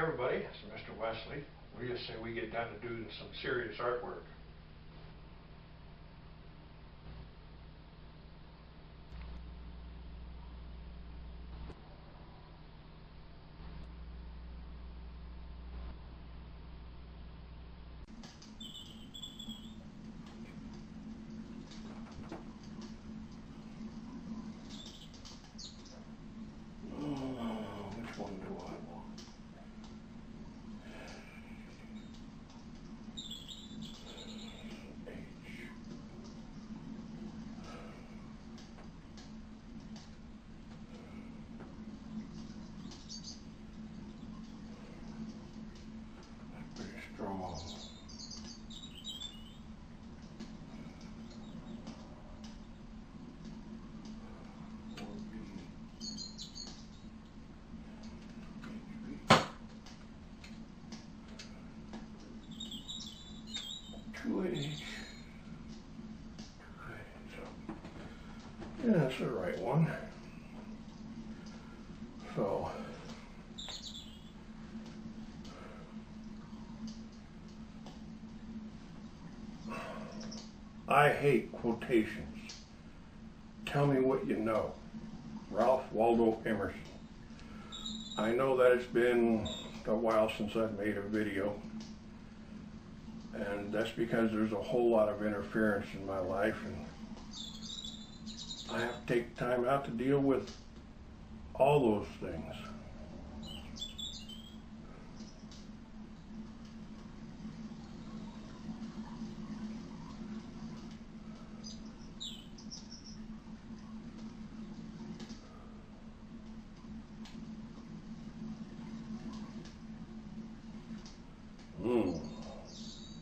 everybody, it's Mr. Wesley. We just say we get down to doing some serious artwork. Which one do I want? Pretty strong. Yeah, that's the right one. So, I hate quotations. Tell me what you know. Ralph Waldo Emerson. I know that it's been a while since I've made a video, and that's because there's a whole lot of interference in my life, and I have to take time out to deal with all those things.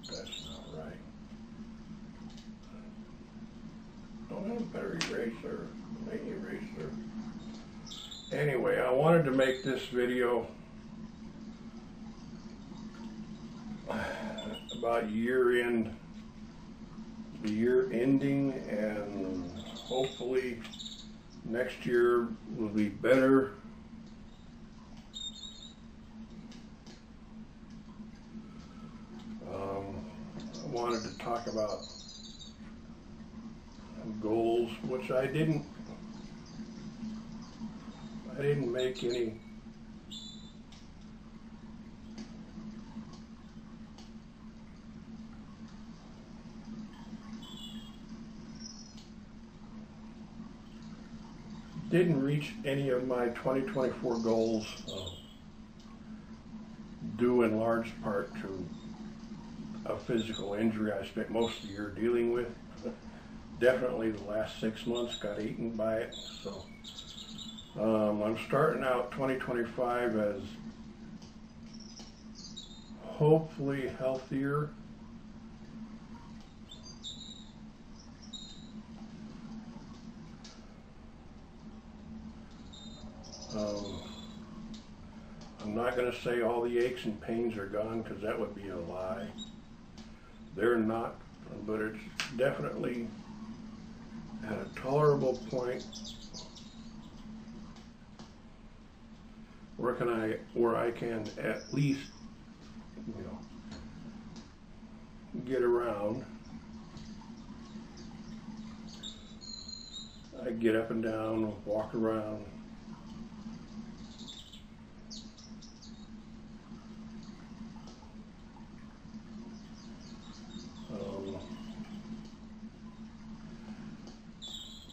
That's not right. Don't have a better eraser. Make eraser. Anyway, I wanted to make this video about the year ending, and hopefully next year will be better. I wanted to talk about goals, which I didn't make any. Didn't reach any of my 2024 goals, due in large part to a physical injury I spent most of the year dealing with. Definitely the last 6 months got eaten by it. So I'm starting out 2025 as hopefully healthier. I'm not going to say all the aches and pains are gone, because that would be a lie. They're not, but it's definitely at a tolerable point where I can at least, get around. I get up and down, walk around.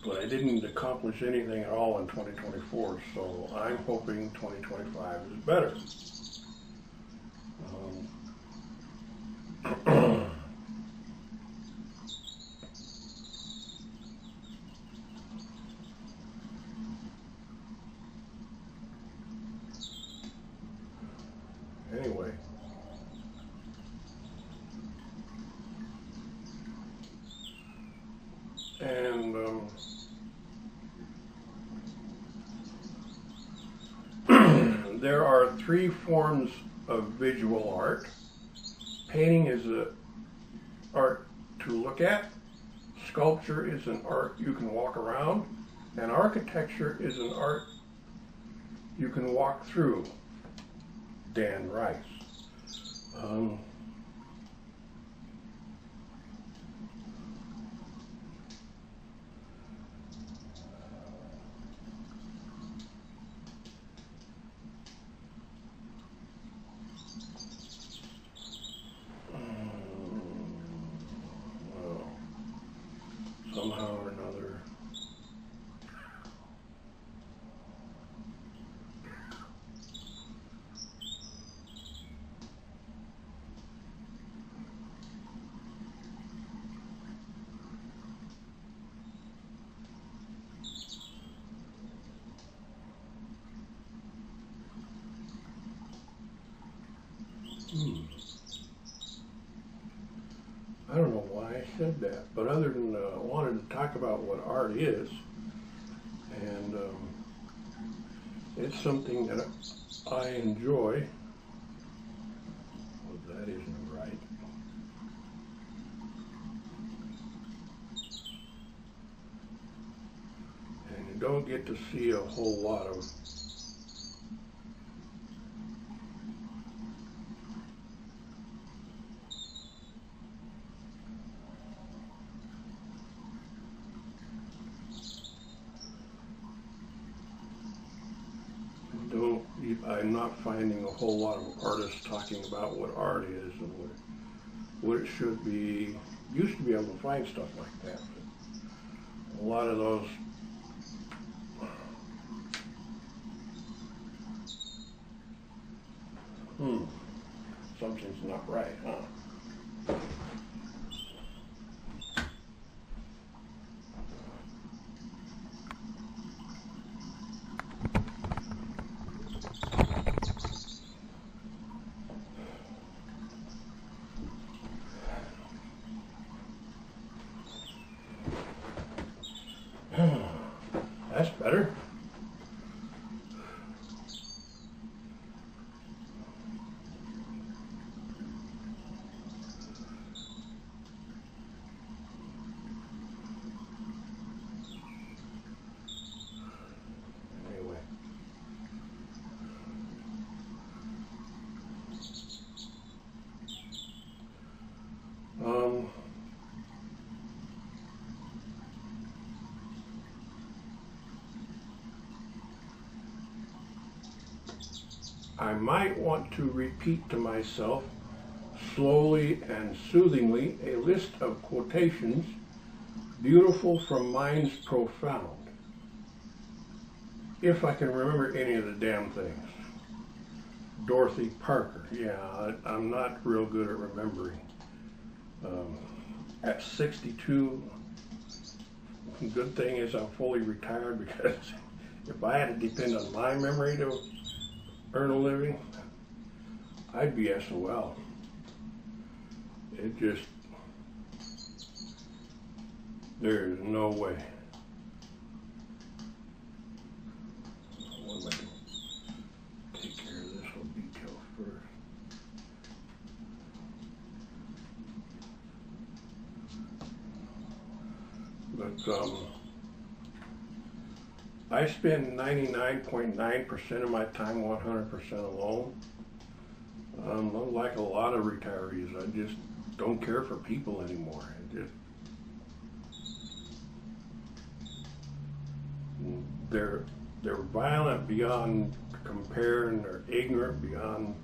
But I didn't accomplish anything at all in 2024, so I'm hoping 2025 is better. Anyway. And there are 3 forms of visual art. Painting is an art to look at. Sculpture is an art you can walk around. And architecture is an art you can walk through. Dan Rice. Well, somehow or another. I don't know why I said that, but other than I wanted to talk about what art is, and it's something that I enjoy. Well, that isn't right. And you don't get to see a whole lot of I'm not finding a whole lot of artists talking about what art is and what it should be. Used to be able to find stuff like that, but a lot of those something's not right, huh? That's better. Anyway. I might want to repeat to myself, slowly and soothingly, a list of quotations beautiful from minds profound. If I can remember any of the damn things. Dorothy Parker. Yeah, I'm not real good at remembering. At 62, good thing is I'm fully retired, because if I had to depend on my memory to earn a living, I'd be SOL. It just, there's no way. What am I doing? Take care of this little detail first. But I spend 99.9% of my time 100% alone. Unlike a lot of retirees, I just don't care for people anymore. They're violent beyond compare, and they're ignorant beyond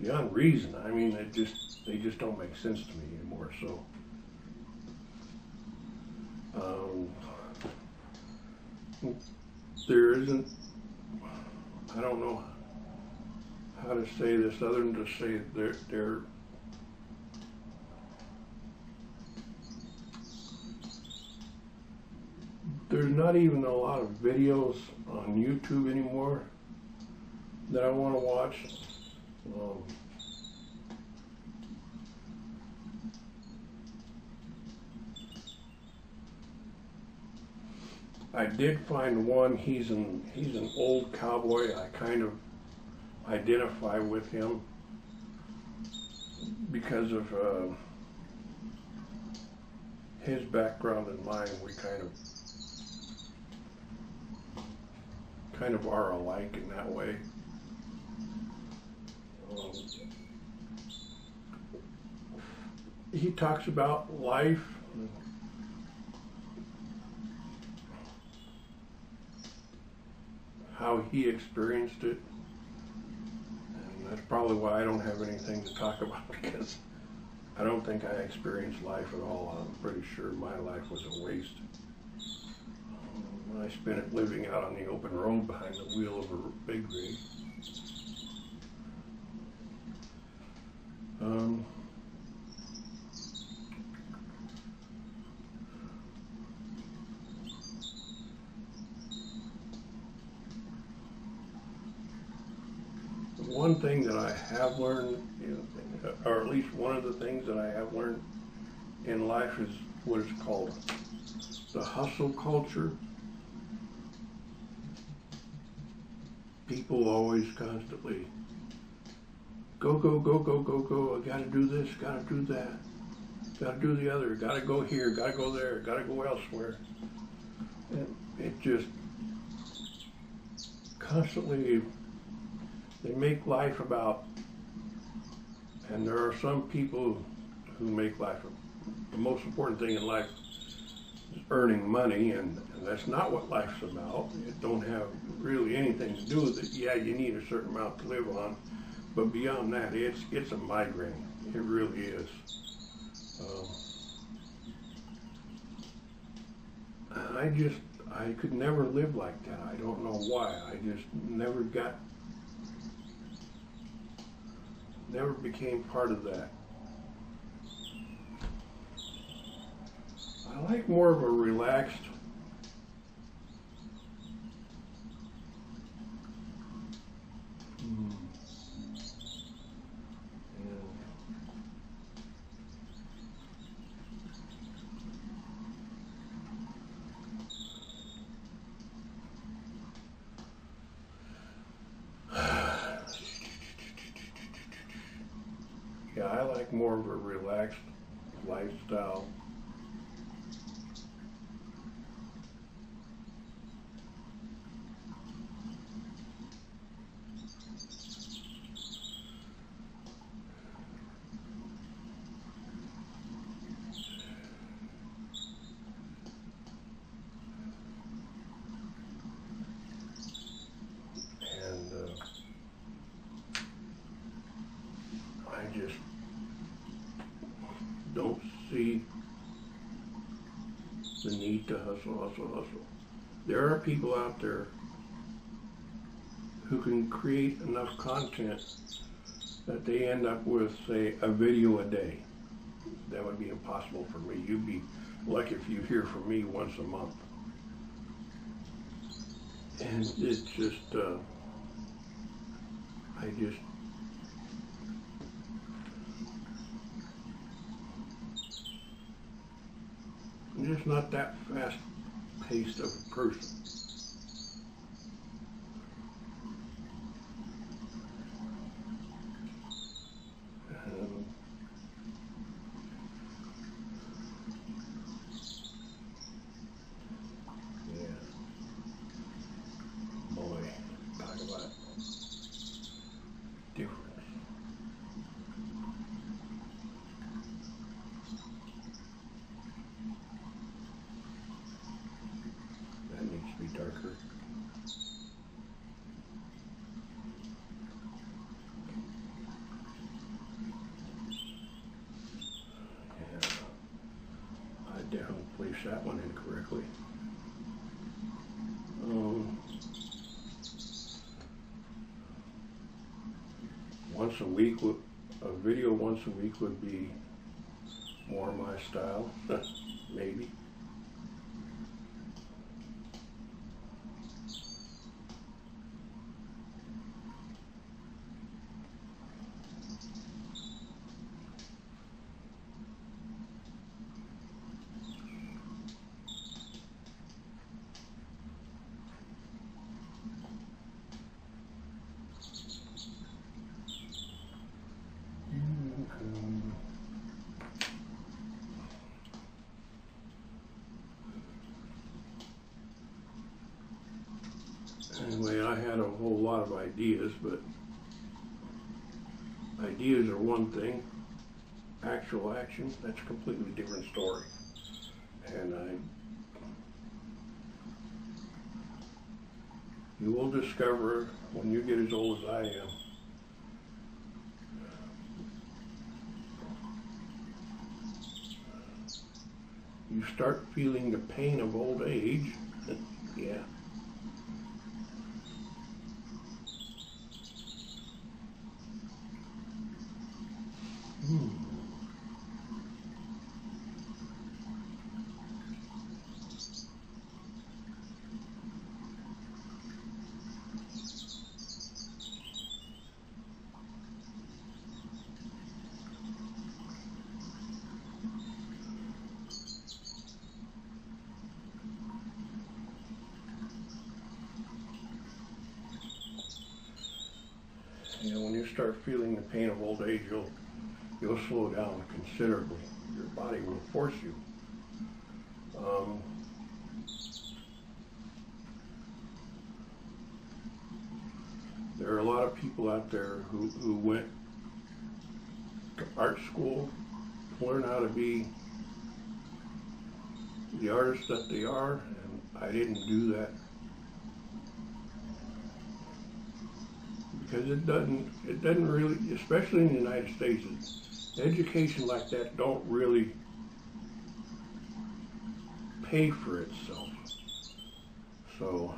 beyond reason. I mean, they just don't make sense to me anymore. So, there isn't, I don't know how to say this other than to say there's not even a lot of videos on YouTube anymore that I want to watch. I did find one. He's an old cowboy. I kind of identify with him because of his background and mine. We kind of kind of are alike in that way. He talks about life, how he experienced it, and that's probably why I don't have anything to talk about, because I don't think I experienced life at all. I'm pretty sure my life was a waste. I spent it living out on the open road behind the wheel of a big rig. One thing that I have learned, or at least one of the things that I have learned in life, is what is called the hustle culture. People always constantly go, go, go, go, go, go. I gotta do this, gotta do that, gotta do the other, gotta go here, gotta go there, gotta go elsewhere. And it just constantly, they make life about, and there are some people who make life, the most important thing in life is earning money, and that's not what life's about. It don't have really anything to do with it. Yeah, you need a certain amount to live on, but beyond that, it's a migraine. It really is. I could never live like that. I don't know why. I just never became part of that. I like more of a relaxed, I like more of a relaxed lifestyle. I just don't see the need to hustle. There are people out there who can create enough content that they end up with, say, a video a day. That would be impossible for me. You'd be lucky if you hear from me once a month. And it's just, I'm just not that fast-paced of a person. Darker. Yeah, I definitely placed that one incorrectly. Once a week, a video once a week would be more my style, maybe. Anyway, I had a whole lot of ideas, but ideas are one thing. Actual action, that's a completely different story. And you will discover when you get as old as I am, you start feeling the pain of old age. Yeah. You know, when you start feeling the pain of old age, you'll slow down considerably. Your body will force you. There are a lot of people out there who went to art school to learn how to be the artists that they are, and I didn't do that. Because it doesn't really, especially in the United States, education like that don't really pay for itself. So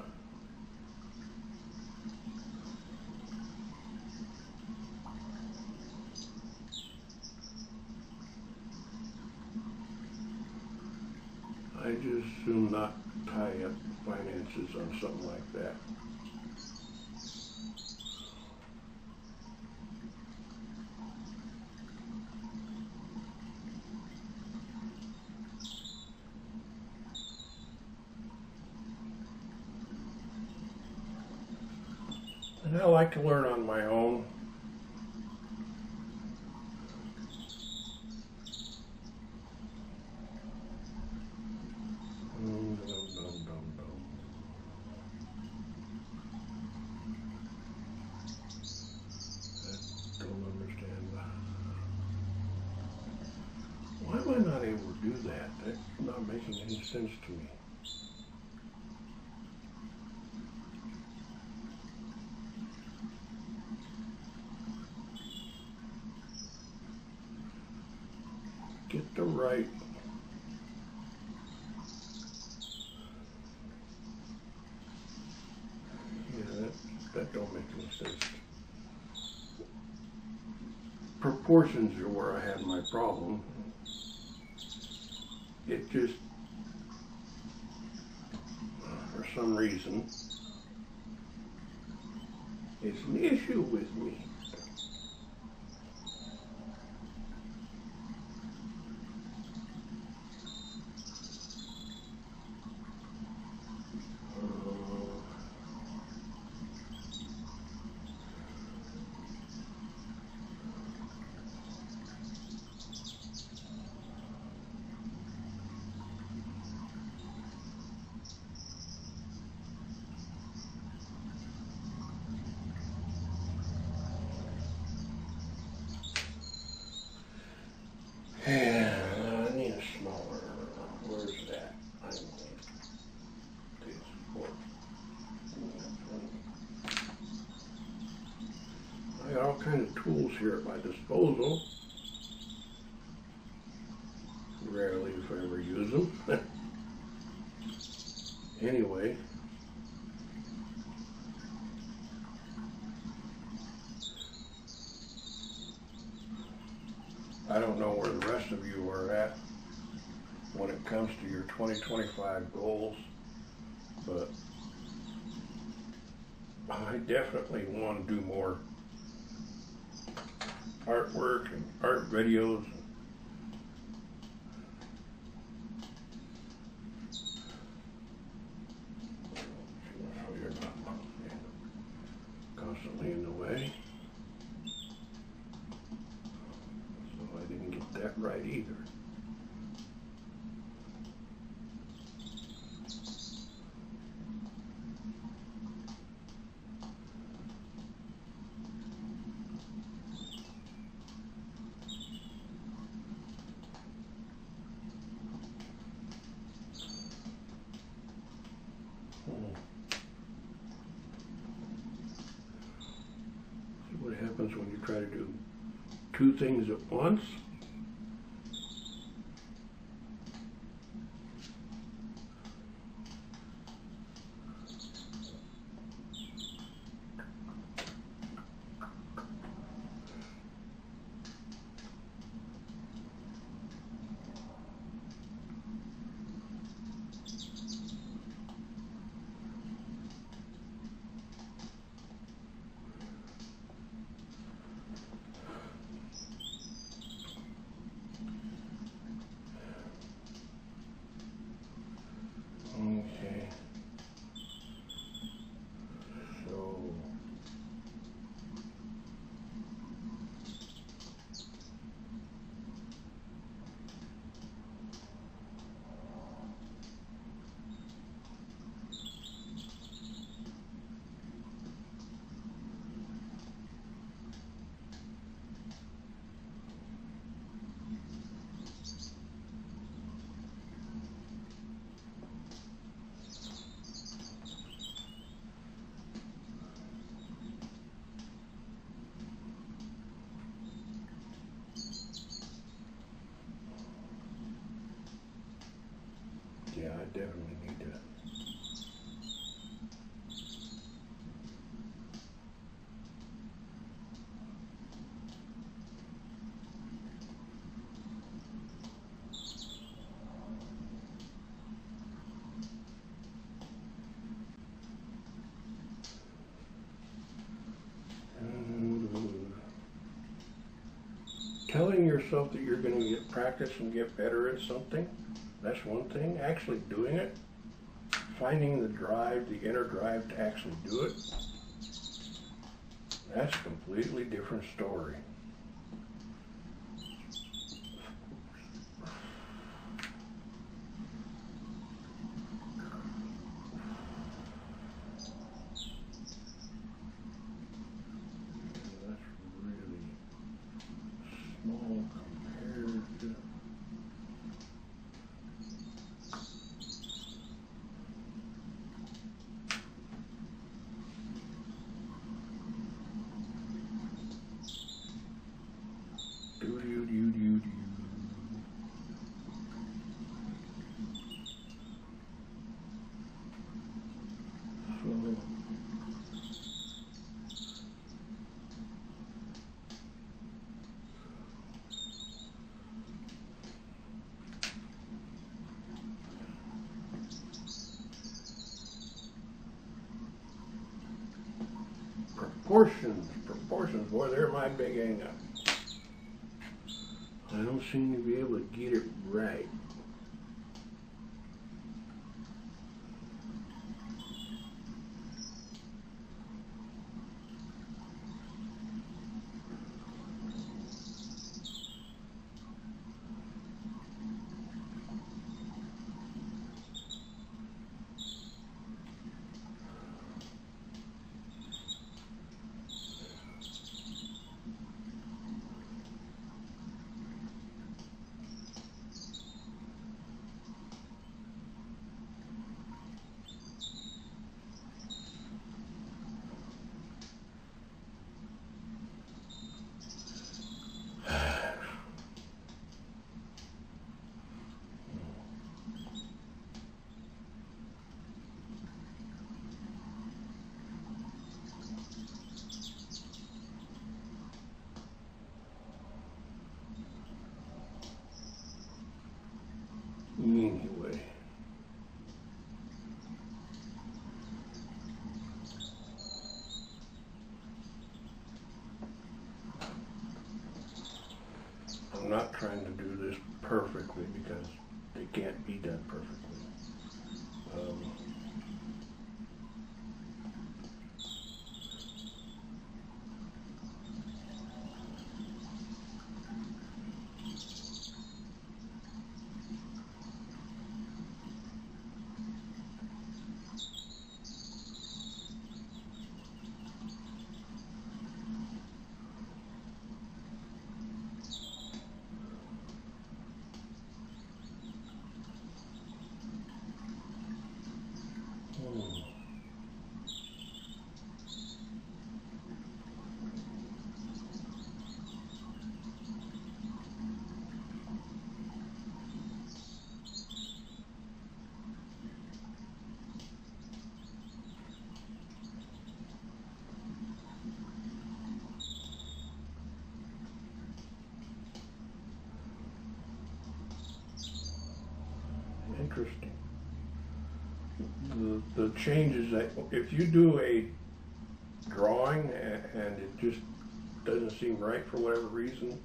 I just assume not tie up finances on something like that. And I like to learn on my own. I don't understand. Why am I not able to do that? That's not making any sense to me. Get the right. Yeah, that don't make any sense. Proportions are where I have my problem. It just, for some reason, it's an issue with me. Yeah, I need a smaller. Where's that? I got all kinds of tools here at my disposal. Rarely, if I ever use them. Anyway. I don't know where the rest of you are at when it comes to your 2025 goals, but I definitely want to do more artwork and art videos. So you're not constantly in the way. So I didn't get that right either. try to do two things at once. Okay. So yeah, I definitely need to. Telling yourself that you're going to get practice and get better at something, that's one thing. Actually doing it, finding the drive, the inner drive to actually do it, that's a completely different story. That's really small compared to. Do do do do do. So proportions, boy, they're my big hang up. I don't seem to be able to get it right. Anyway. I'm not trying to do this perfectly because it can't be done perfectly. interesting. The changes that, if you do a drawing and it just doesn't seem right for whatever reason,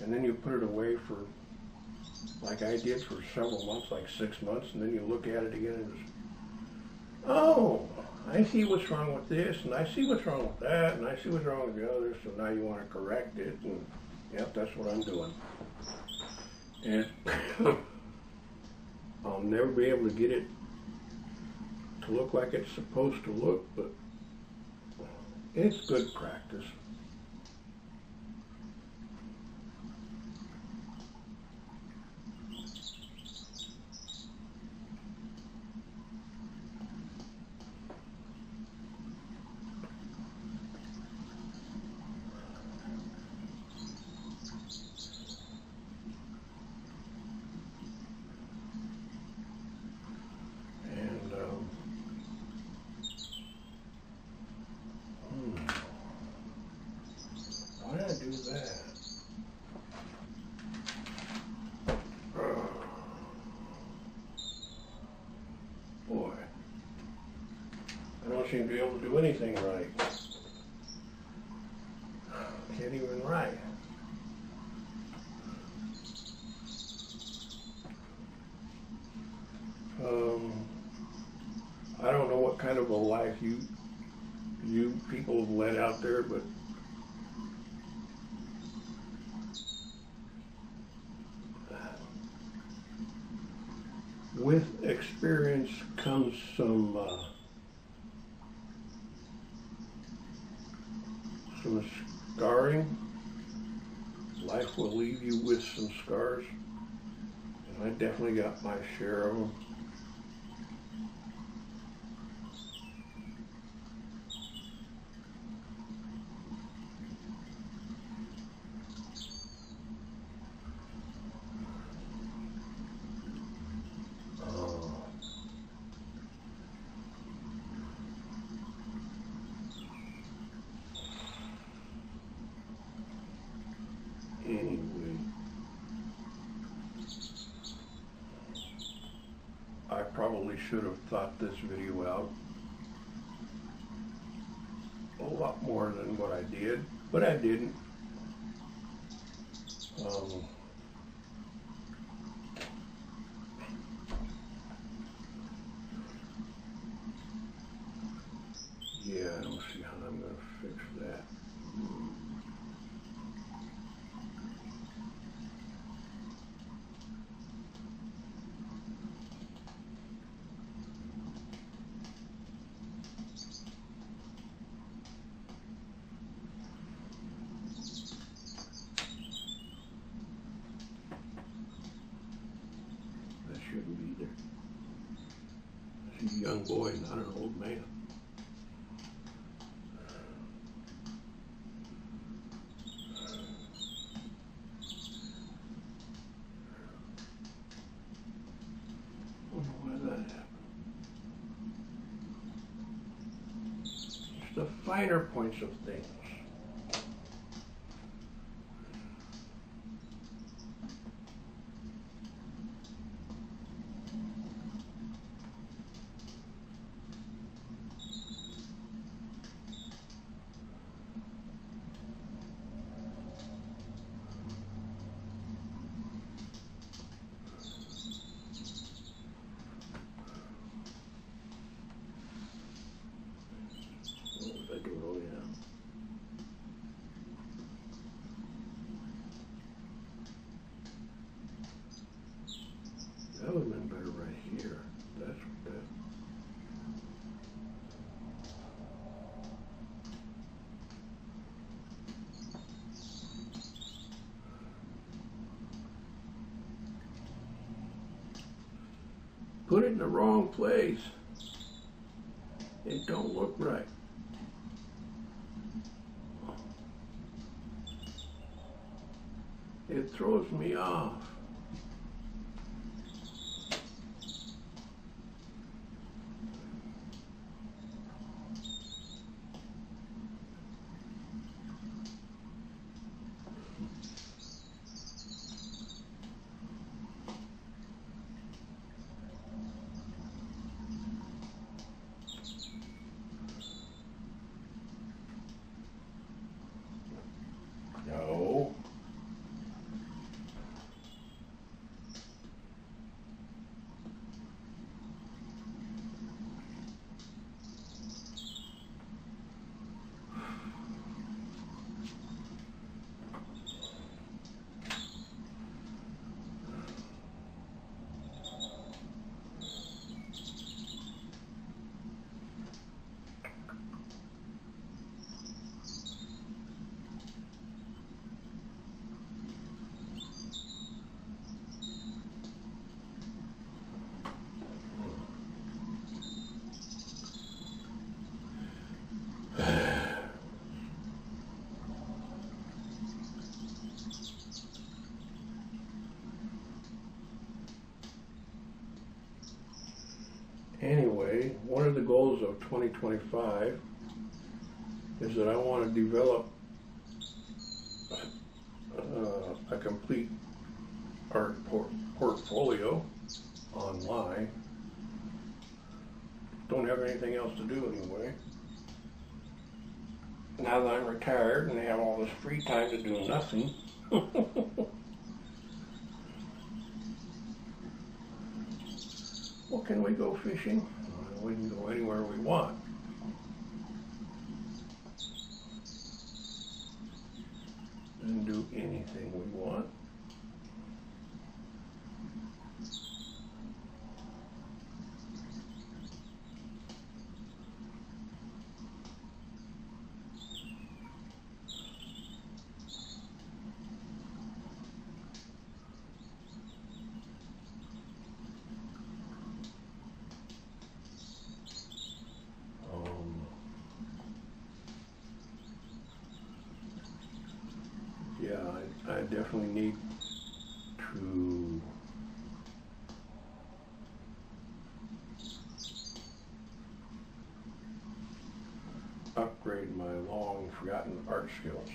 and then you put it away for, like I did, for several months, like 6 months, and then you look at it again and just, oh, I see what's wrong with this, and I see what's wrong with that, and I see what's wrong with the other, so now you want to correct it, and yep, that's what I'm doing. And I'll never be able to get it to look like it's supposed to look, but it's good practice. Why did I do that? Boy, I don't seem to be able to do anything right. Can't even write. I don't know what kind of a life you people have led out there, but with experience comes some scarring. Life will leave you with some scars, and I definitely got my share of them. Anyway, I probably should have thought this video out a lot more than what I did, but I didn't. Yeah, I don't see how I'm going to fix that. That shouldn't be there. He's a young boy, not an old man. The finer points of things. That would have been better right here. That's good. Put it in the wrong place. It don't look right. It throws me off. goals of 2025 is that I want to develop a complete art portfolio online. Don't have anything else to do anyway. Now that I'm retired and have all this free time to do nothing. Well, can we go fishing? We can go anywhere we want. And do anything we want. Yeah, I definitely need to upgrade my long forgotten art skills.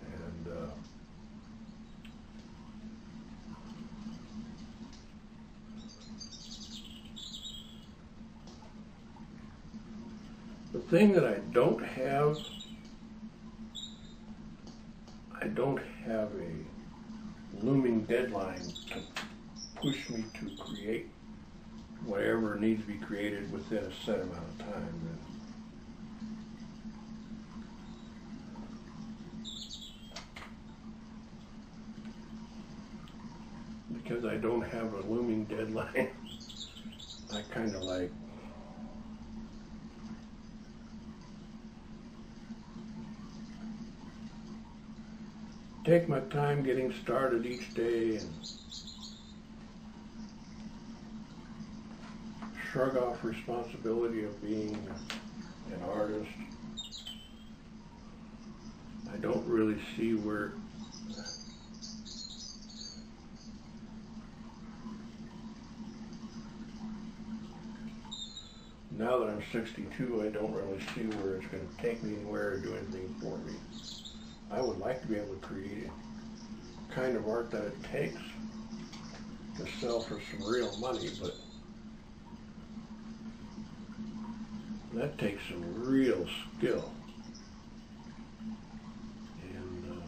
And the thing that I don't have a looming deadline to push me to create whatever needs to be created within a set amount of time. Because I don't have a looming deadline, I kind of like take my time getting started each day and shrug off responsibility of being an artist. I don't really see where now that I'm 62, I don't really see where it's going to take me anywhere or do anything for me. I would like to be able to create a kind of art that it takes to sell for some real money, but that takes some real skill. And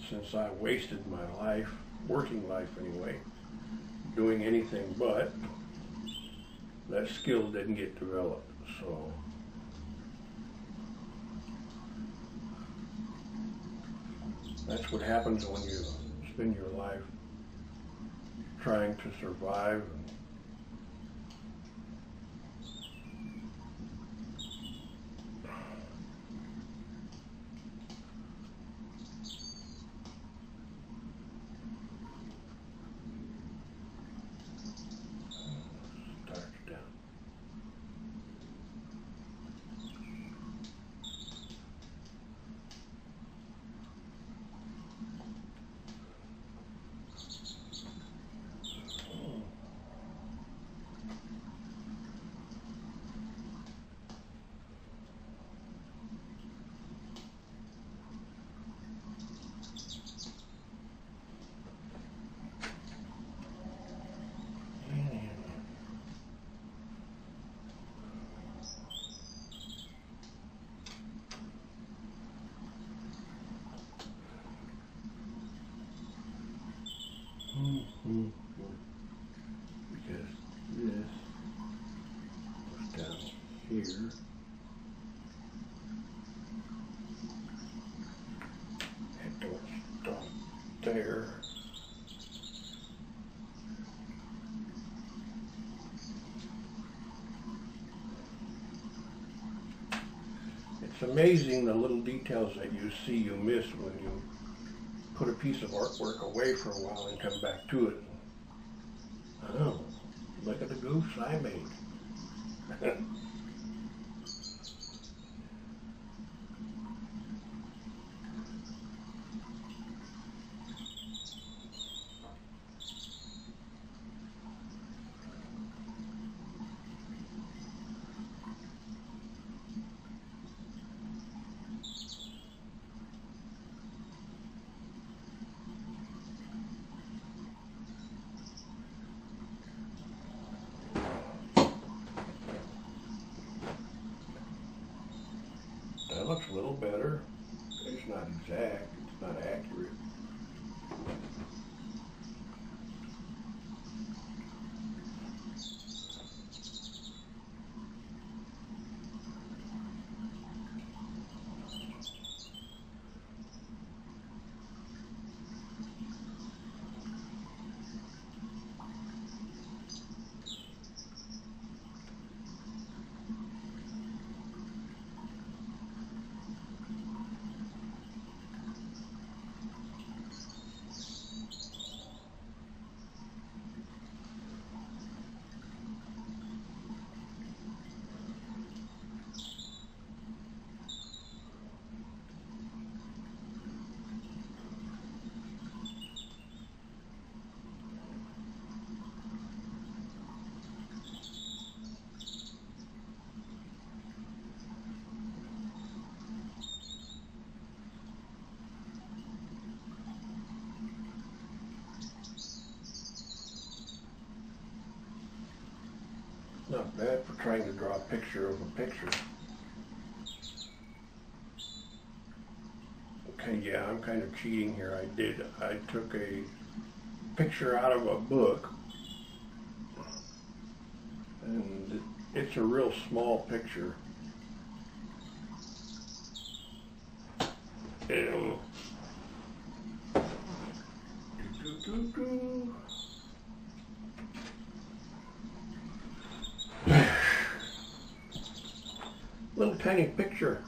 since I wasted my life, working life anyway, doing anything but, that skill didn't get developed. So that's what happens when you spend your life trying to survive. Because this goes down here. And don't stop there. It's amazing the little details that you see you miss when you put a piece of artwork away for a while and come back to it. Oh, look at the goofs I made. better. It's not exact, it's not accurate. Not bad for trying to draw a picture of a picture. Okay, yeah, I'm kind of cheating here. I took a picture out of a book, and it's a real small picture. Ew. Little tiny picture.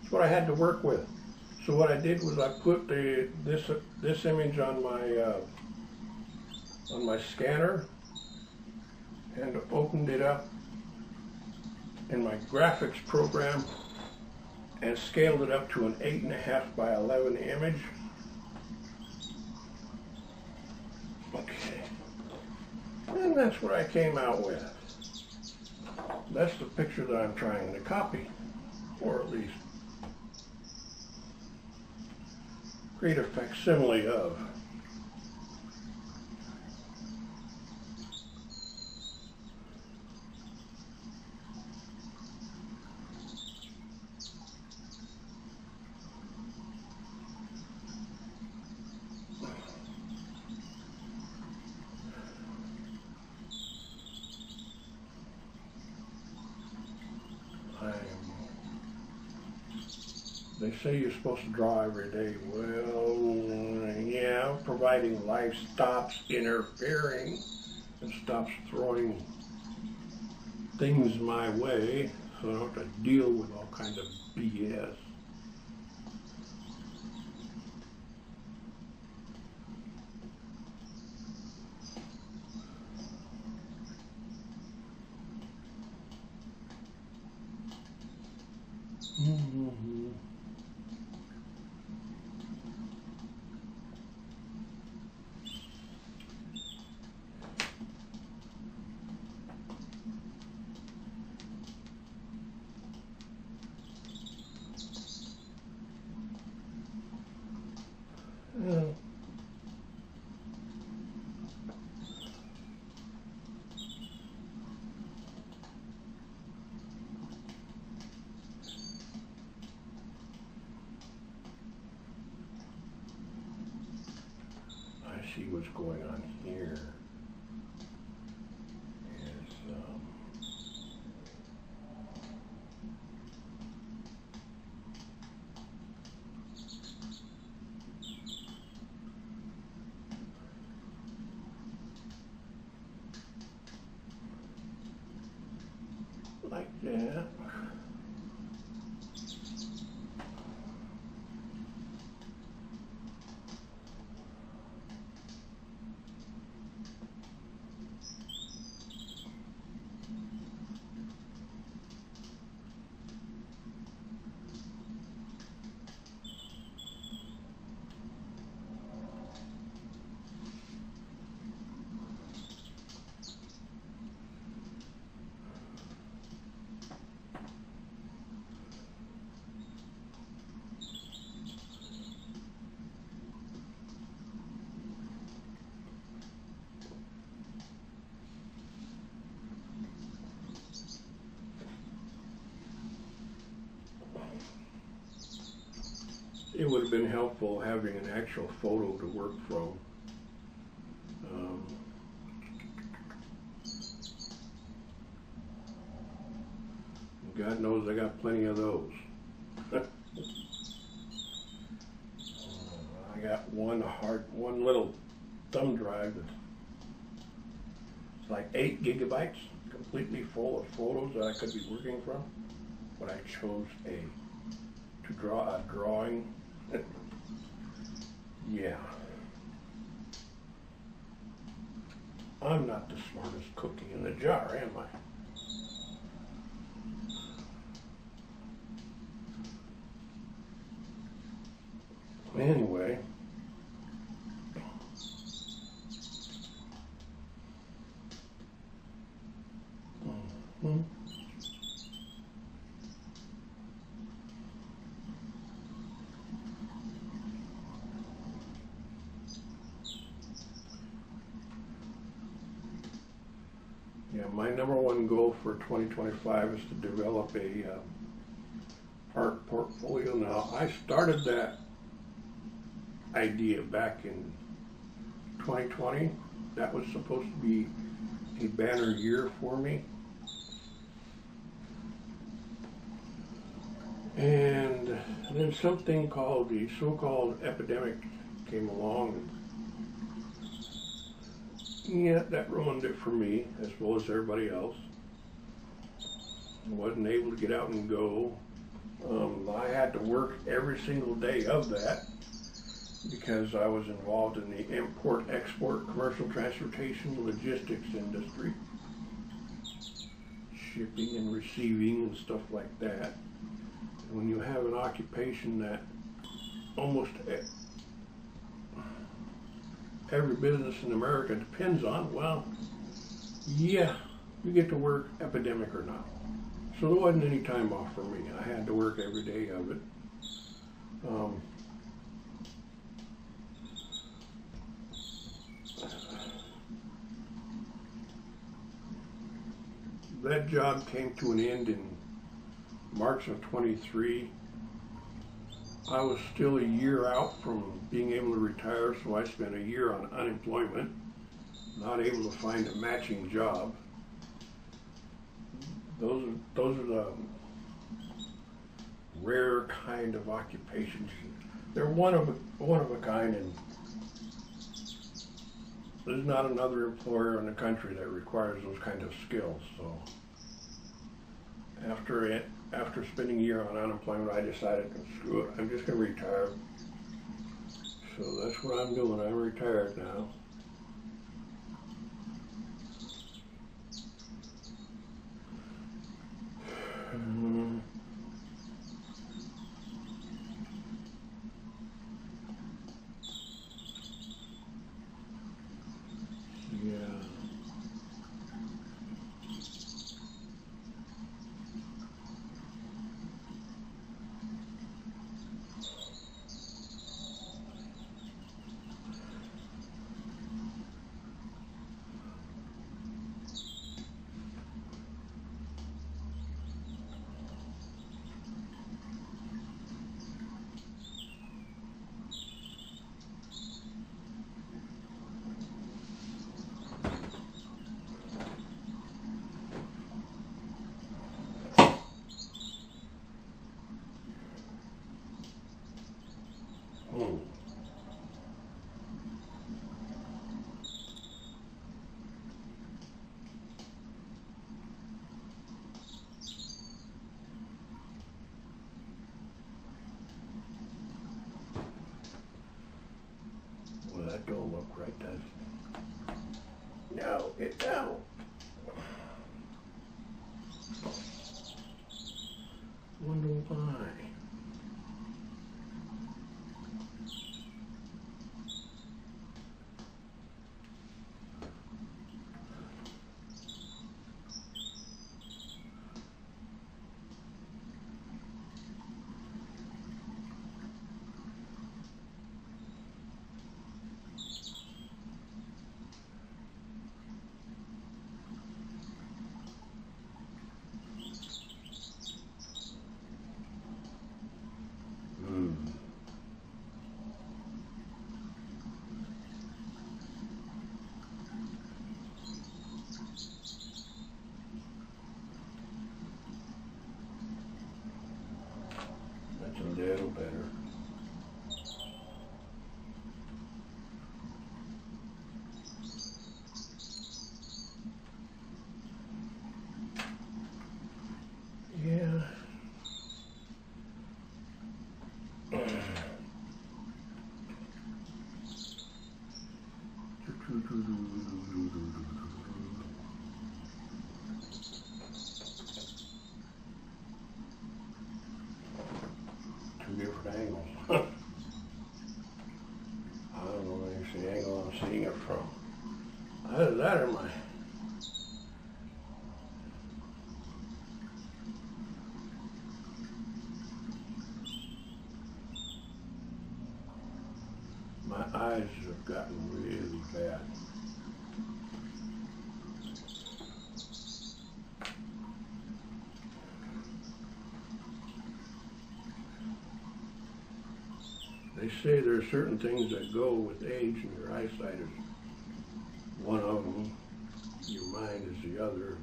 That's what I had to work with. So what I did was I put this image on my scanner and opened it up in my graphics program and scaled it up to an 8.5 by 11 image. Okay, and that's what I came out with. That's the picture that I'm trying to copy, or at least create a facsimile of. They say you're supposed to draw every day. Well, yeah, providing life stops interfering and stops throwing things my way, so I don't have to deal with all kinds of BS. Mm-hmm. Yeah. I see what's going on here. Is, like that. it would have been helpful having an actual photo to work from. God knows I got plenty of those. I got one little thumb drive that's like 8 gigabytes, completely full of photos that I could be working from, but I chose to draw a drawing. Yeah. I'm not the smartest cookie in the jar, am I? Anyway, yeah, my number one goal for 2025 is to develop a art portfolio. Now, I started that idea back in 2020. That was supposed to be a banner year for me. And then something called the so-called epidemic came along. Yeah, that ruined it for me as well as everybody else. I wasn't able to get out and go. I had to work every single day of that because I was involved in the import-export, commercial transportation, logistics industry, shipping and receiving and stuff like that. And when you have an occupation that almost every business in America depends on, well, yeah, you get to work epidemic or not. So there wasn't any time off for me. I had to work every day of it. That job came to an end in March of 23. I was still a year out from being able to retire, so I spent a year on unemployment, not able to find a matching job. Those are the rare kind of occupations. They're one of a kind, and there's not another employer in the country that requires those kind of skills. So after spending a year on unemployment, I decided, screw it, I'm just going to retire. So that's what I'm doing. I'm retired now. Well, that don't look right, does it? No, it don't. Wonder why. different angles. I don't know if it's the angle I'm seeing it from. Either that or my eyes have gotten really bad. They say there are certain things that go with age, and your eyesight is one of them. Your mind is the other.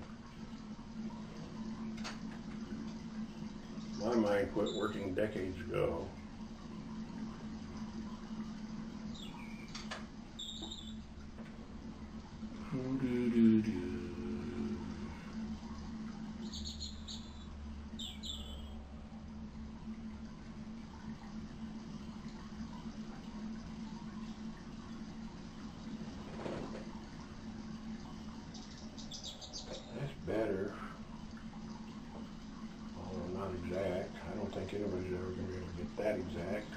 My mind quit working decades ago. That's better. Although not exact. I don't think anybody's ever going to be able to get that exact.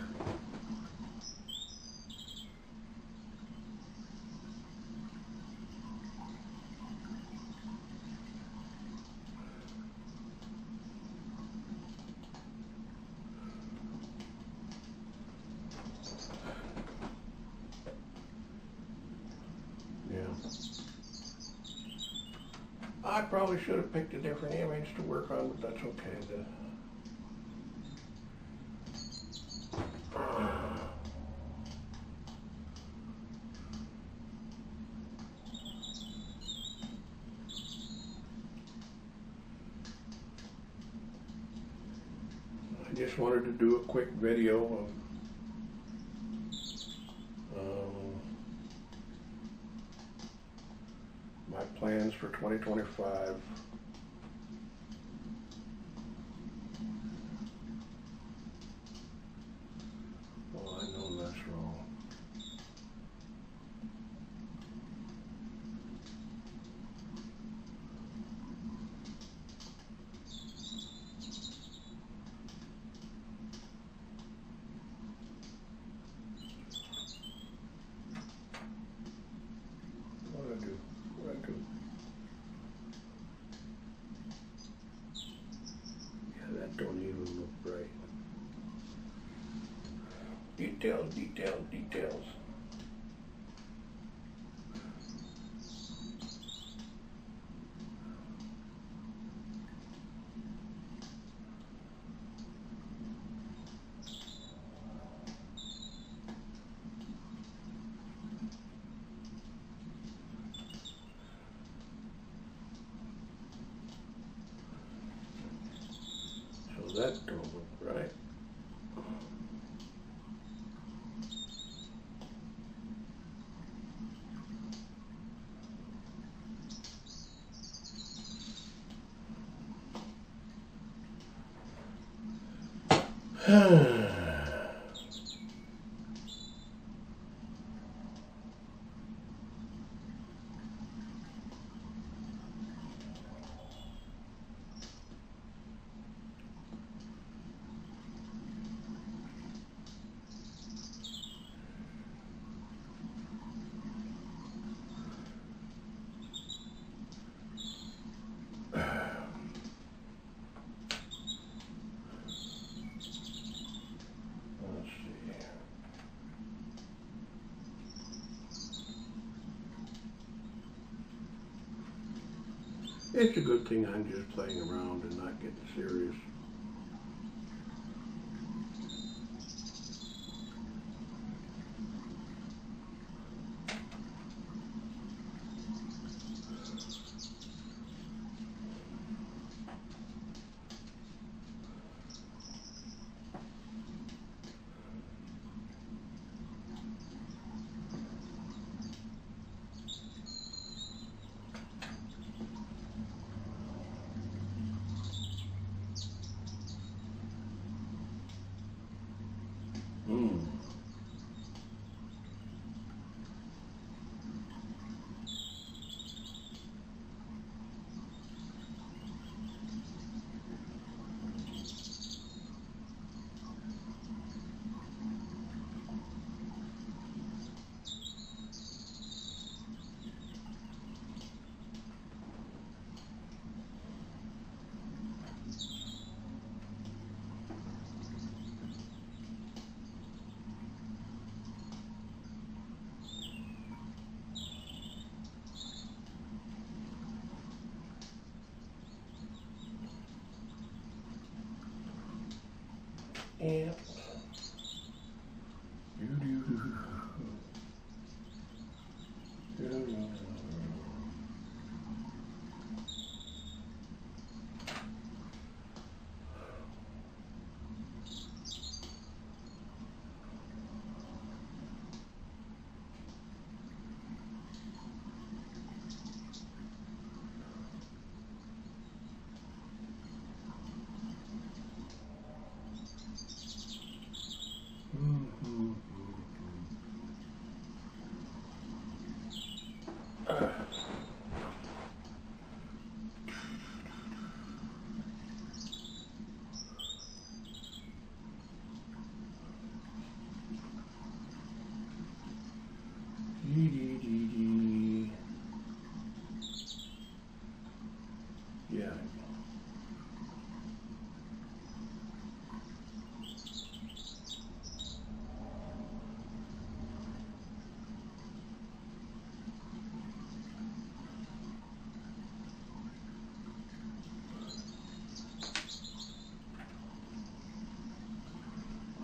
I probably should have picked a different image to work on, but that's okay. I just wanted to do a quick video of my plans for 2025. Well, I know that's wrong. What do I do? Yeah, that don't even look right. Details, details, details. So that don't look right. It's a good thing I'm just playing around and not getting serious. ant. Doo-doo. Doo-doo. Dee-dee-dee-dee. Yeah.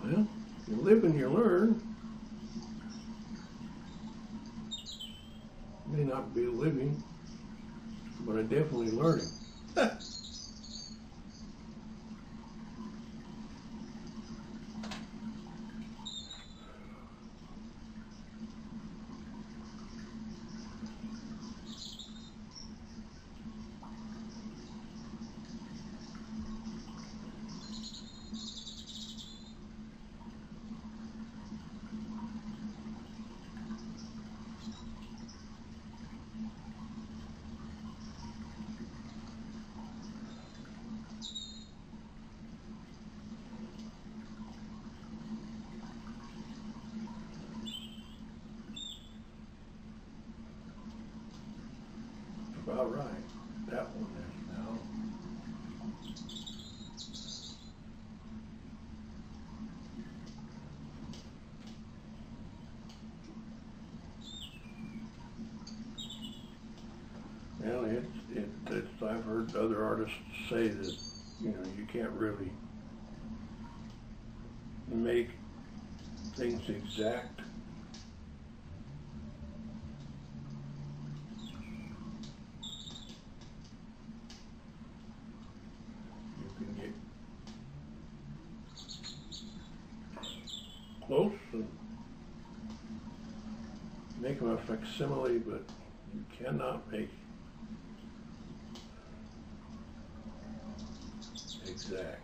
Well, you live and you learn. May not be living, but I'm definitely learning. About right. That one is now. Well, it's, I've heard other artists say that, you know, you can't really make things exact. You can get close and make them a facsimile, but you cannot make exact.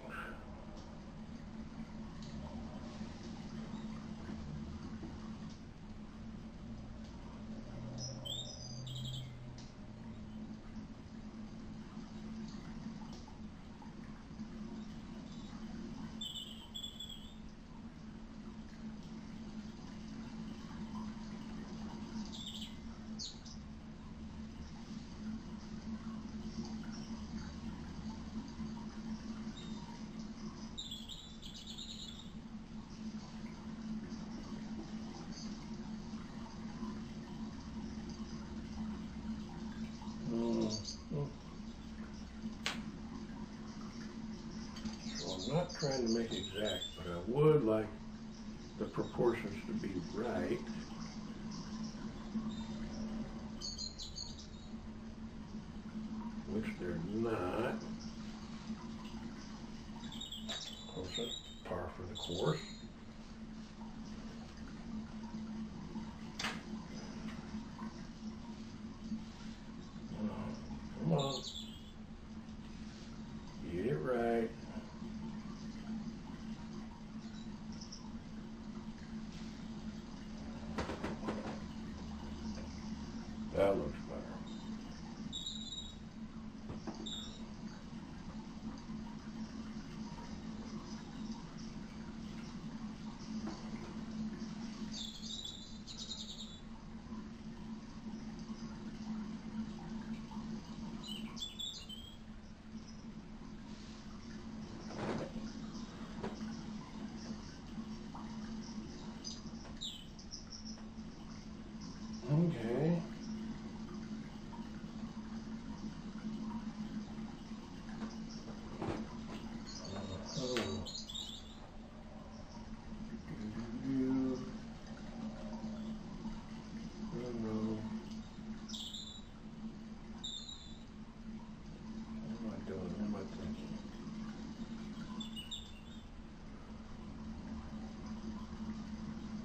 So I'm not trying to make exact, but I would like the proportions to be right. Which they're not. Of course, that's par for the course.